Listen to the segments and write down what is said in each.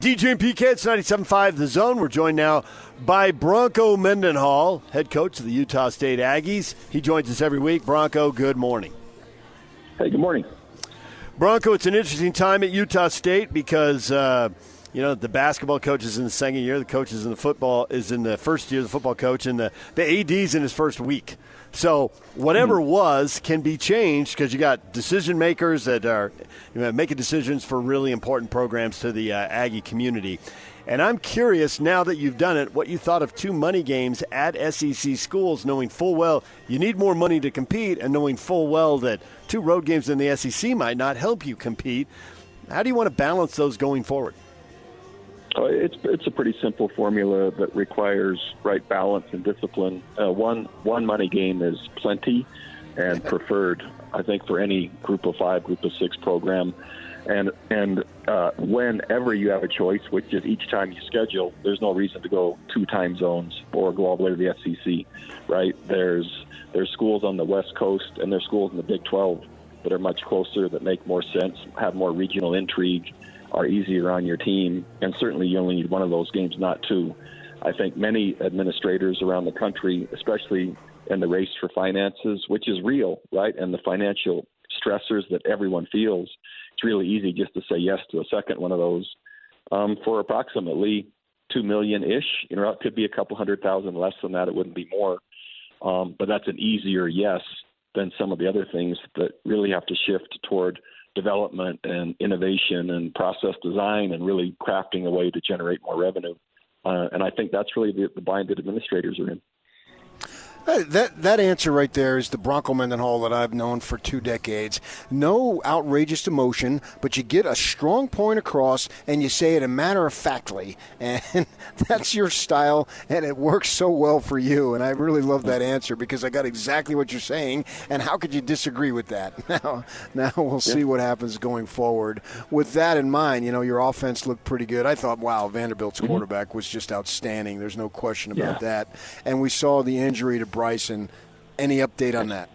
DJ and PK, it's 97.5 The Zone. We're joined now by Bronco Mendenhall, head coach of the Utah State Aggies. He joins us every week. Bronco, good morning. Hey, good morning. Bronco, it's an interesting time at Utah State because, the basketball coach is in the second year, the coach is in the football is in the first year, the football coach, and the AD's in his first week. So whatever was can be changed because you got decision makers that are making decisions for really important programs to the Aggie community. And I'm curious, now that you've done it, what you thought of two money games at SEC schools, knowing full well you need more money to compete and knowing full well that two road games in the SEC might not help you compete. How do you want to balance those going forward? It's a pretty simple formula that requires right balance and discipline. One money game is plenty and preferred, I think, for any group of five, group of six program. And whenever you have a choice, which is each time you schedule, there's no reason to go two time zones or go all the way to the SEC, right? There's schools on the West Coast and there's schools in the Big 12 that are much closer, that make more sense, have more regional intrigue, are easier on your team, and certainly you only need one of those games, not two. I think many administrators around the country, especially in the race for finances, which is real, right, and the financial stressors that everyone feels, it's really easy just to say yes to a second one of those for approximately $2 million-ish. It could be a couple 100,000 less than that. It wouldn't be more. But that's an easier yes than some of the other things that really have to shift toward development and innovation and process design and really crafting a way to generate more revenue. And I think that's really the bind that administrators are in. That answer right there is the Bronco Mendenhall that I've known for 2 decades. No outrageous emotion, but you get a strong point across and you say it a matter-of-factly. And that's your style, and it works so well for you. And I really love that answer because I got exactly what you're saying. And how could you disagree with that? Now we'll see what happens going forward. With that in mind, your offense looked pretty good. I thought, wow, Vanderbilt's quarterback was just outstanding. There's no question about that. And we saw the injury to Bryson. Any update on that?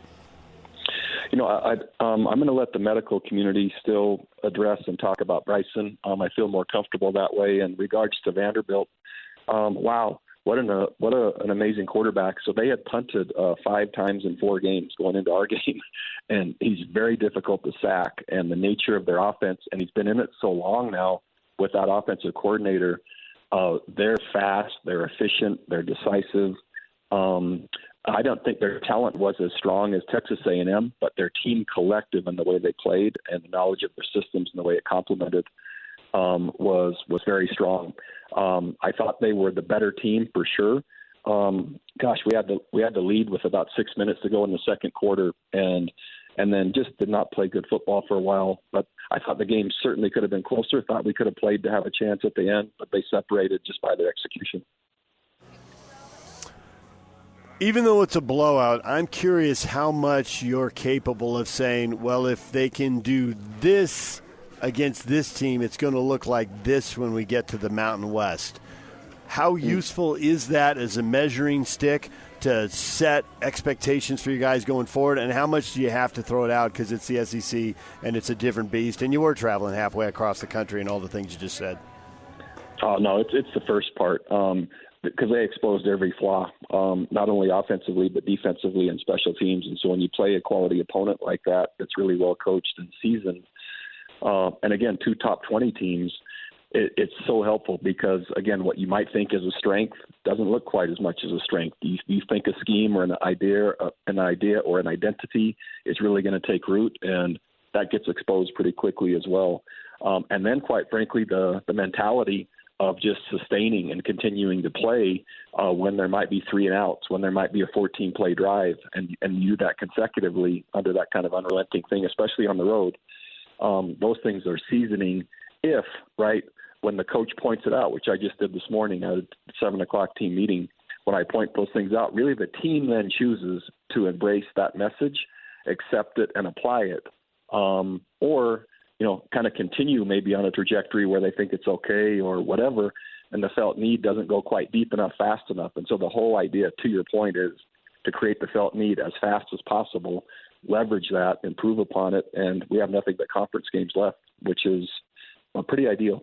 I'm going to let the medical community still address and talk about Bryson. I feel more comfortable that way. In regards to Vanderbilt, wow, what an amazing quarterback. So they had punted 5 times in 4 games going into our game, and he's very difficult to sack. And the nature of their offense, and he's been in it so long now with that offensive coordinator. They're fast, they're efficient, they're decisive. I don't think their talent was as strong as Texas A&M, but their team collective and the way they played and the knowledge of their systems and the way it complemented was very strong. I thought they were the better team for sure. We had the lead with about 6 minutes to go in the second quarter, and then just did not play good football for a while. But I thought the game certainly could have been closer. Thought we could have played to have a chance at the end, but they separated just by their execution. Even though it's a blowout, I'm curious how much you're capable of saying, well, if they can do this against this team, it's going to look like this when we get to the Mountain West. How useful is that as a measuring stick to set expectations for you guys going forward, and how much do you have to throw it out because it's the SEC and it's a different beast, and you were traveling halfway across the country and all the things you just said? Oh, no, it's the first part. Because they exposed every flaw, not only offensively but defensively and special teams. And so when you play a quality opponent like that that's really well coached and seasoned, and again, 2 top 20 teams, it's so helpful because, again, what you might think is a strength doesn't look quite as much as a strength. You think a scheme or an idea or an identity is really going to take root, and that gets exposed pretty quickly as well. And then, quite frankly, the mentality of just sustaining and continuing to play when there might be 3 and outs, when there might be a 14-play drive, and you do that consecutively under that kind of unrelenting thing, especially on the road. Those things are seasoning if, right, when the coach points it out, which I just did this morning at a 7 o'clock team meeting, when I point those things out, really the team then chooses to embrace that message, accept it, and apply it. Or kind of continue maybe on a trajectory where they think it's okay or whatever, and the felt need doesn't go quite deep enough, fast enough. And so the whole idea, to your point, is to create the felt need as fast as possible, leverage that, improve upon it, and we have nothing but conference games left, which is pretty ideal.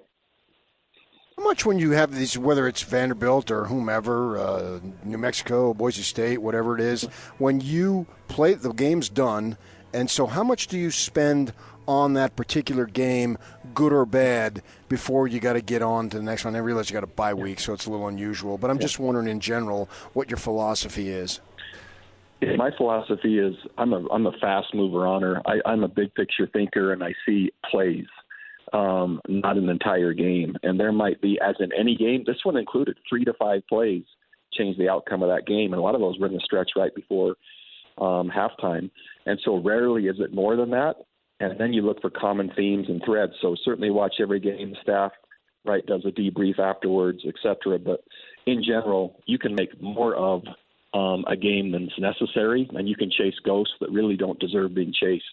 How much when you have these, whether it's Vanderbilt or whomever, New Mexico, Boise State, whatever it is, when you play, the game's done, and so how much do you spend on that particular game, good or bad, before you got to get on to the next one? I realize you got a bye week, so it's a little unusual, but I'm just wondering in general what your philosophy is. My philosophy is I'm a fast mover on. I'm a big picture thinker, and I see plays, not an entire game. And there might be, as in any game, this one included 3 to 5 plays change the outcome of that game, and a lot of those were in the stretch right before halftime. And so rarely is it more than that. And then you look for common themes and threads. So certainly watch every game. The staff, right, does a debrief afterwards, et cetera. But in general, you can make more of a game than's necessary, and you can chase ghosts that really don't deserve being chased.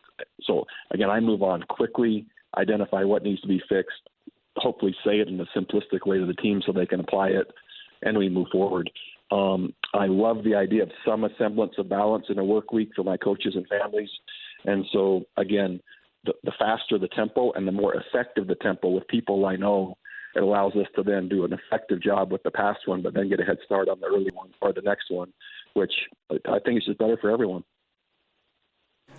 So, again, I move on quickly, identify what needs to be fixed, hopefully say it in a simplistic way to the team so they can apply it, and we move forward. I love the idea of some semblance of balance in a work week for my coaches and families. And so, again, the faster the tempo and the more effective the tempo with people I know, it allows us to then do an effective job with the past one, but then get a head start on the early one or the next one, which I think is just better for everyone.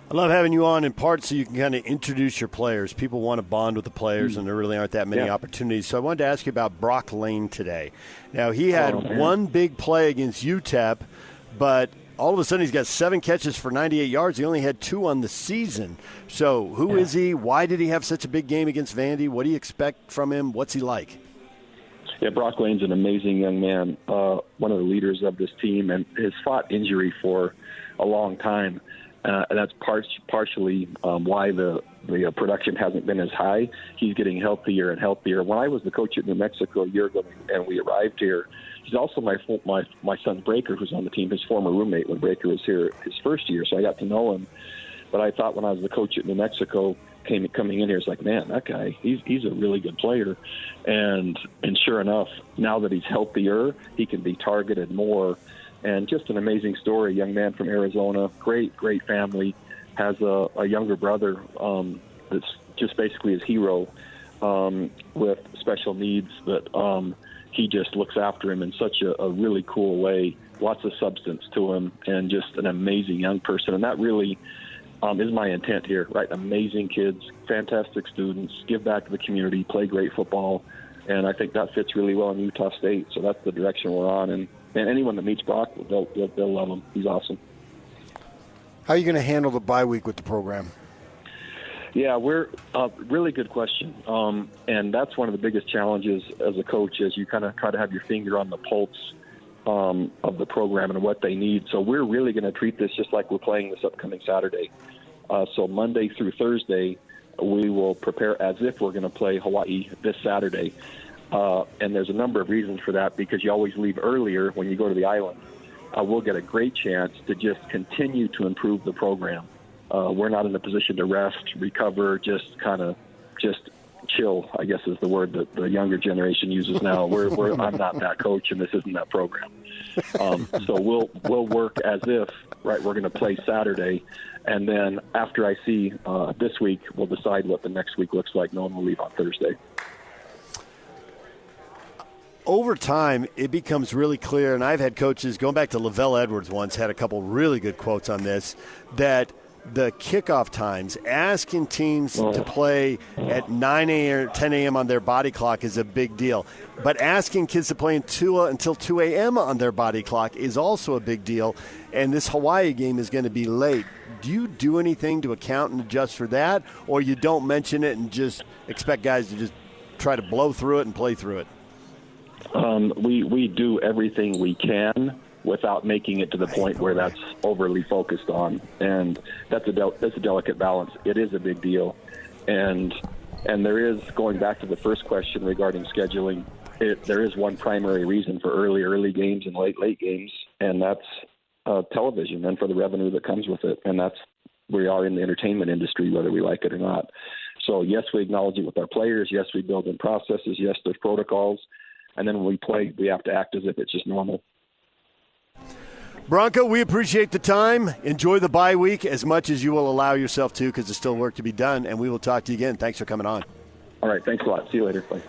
I love having you on in part so you can kind of introduce your players. People want to bond with the players, and there really aren't that many opportunities. So I wanted to ask you about Brock Lane today. Now, he had one big play against UTEP, but all of a sudden he's got 7 catches for 98 yards. He only had 2 on the season. So who is he? Why did he have such a big game against Vandy? What do you expect from him? What's he like? Yeah, Brock Lane's an amazing young man, one of the leaders of this team, and has fought injury for a long time. And that's partially why the production hasn't been as high. He's getting healthier and healthier. When I was the coach at New Mexico a year ago and we arrived here, he's also my son Breaker, who's on the team, his former roommate when Breaker was here his first year, so I got to know him. But I thought when I was the coach at New Mexico, coming in here, it's like, man, that guy, he's a really good player. And sure enough, now that he's healthier, he can be targeted more. And just an amazing story, young man from Arizona, great family, has a younger brother that's just basically his hero with special needs that he just looks after him in such a really cool way, lots of substance to him, and just an amazing young person. And that really is my intent here, right? Amazing kids, fantastic students, give back to the community, play great football, and I think that fits really well in Utah State. So that's the direction we're on, and anyone that meets Brock, they'll love him. He's awesome. How are you going to handle the bye week with the program? Yeah, we're really good question, and that's one of the biggest challenges as a coach, is you kind of try to have your finger on the pulse of the program and what they need. So we're really going to treat this just like we're playing this upcoming Saturday. So Monday through Thursday, we will prepare as if we're going to play Hawaii this Saturday. And there's a number of reasons for that, because you always leave earlier when you go to the island. We'll get a great chance to just continue to improve the program. We're not in a position to rest, recover, just chill, I guess is the word that the younger generation uses now. I'm not that coach, and this isn't that program. So we'll work as if, right, we're going to play Saturday, and then after I see this week, we'll decide what the next week looks like. No one will leave on Thursday. Over time, it becomes really clear, and I've had coaches, going back to Lavelle Edwards once, had a couple really good quotes on this, that the kickoff times, asking teams to play at 9 a.m. or 10 a.m. on their body clock is a big deal. But asking kids to play until 2 a.m. on their body clock is also a big deal, and this Hawaii game is going to be late. Do you do anything to account and adjust for that, or you don't mention it and just expect guys to just try to blow through it and play through it? We do everything we can without making it to the point where that's overly focused on, and that's a delicate balance. It is a big deal, and there is, going back to the first question regarding scheduling, there is one primary reason for early games and late games, and that's television, and for the revenue that comes with it, and that's we are in the entertainment industry, whether we like it or not. So yes, we acknowledge it with our players. Yes, we build in processes. Yes, there's protocols. And then when we play, we have to act as if it's just normal. Bronco, we appreciate the time. Enjoy the bye week as much as you will allow yourself to, because there's still work to be done, and we will talk to you again. Thanks for coming on. All right, thanks a lot. See you later. Bye.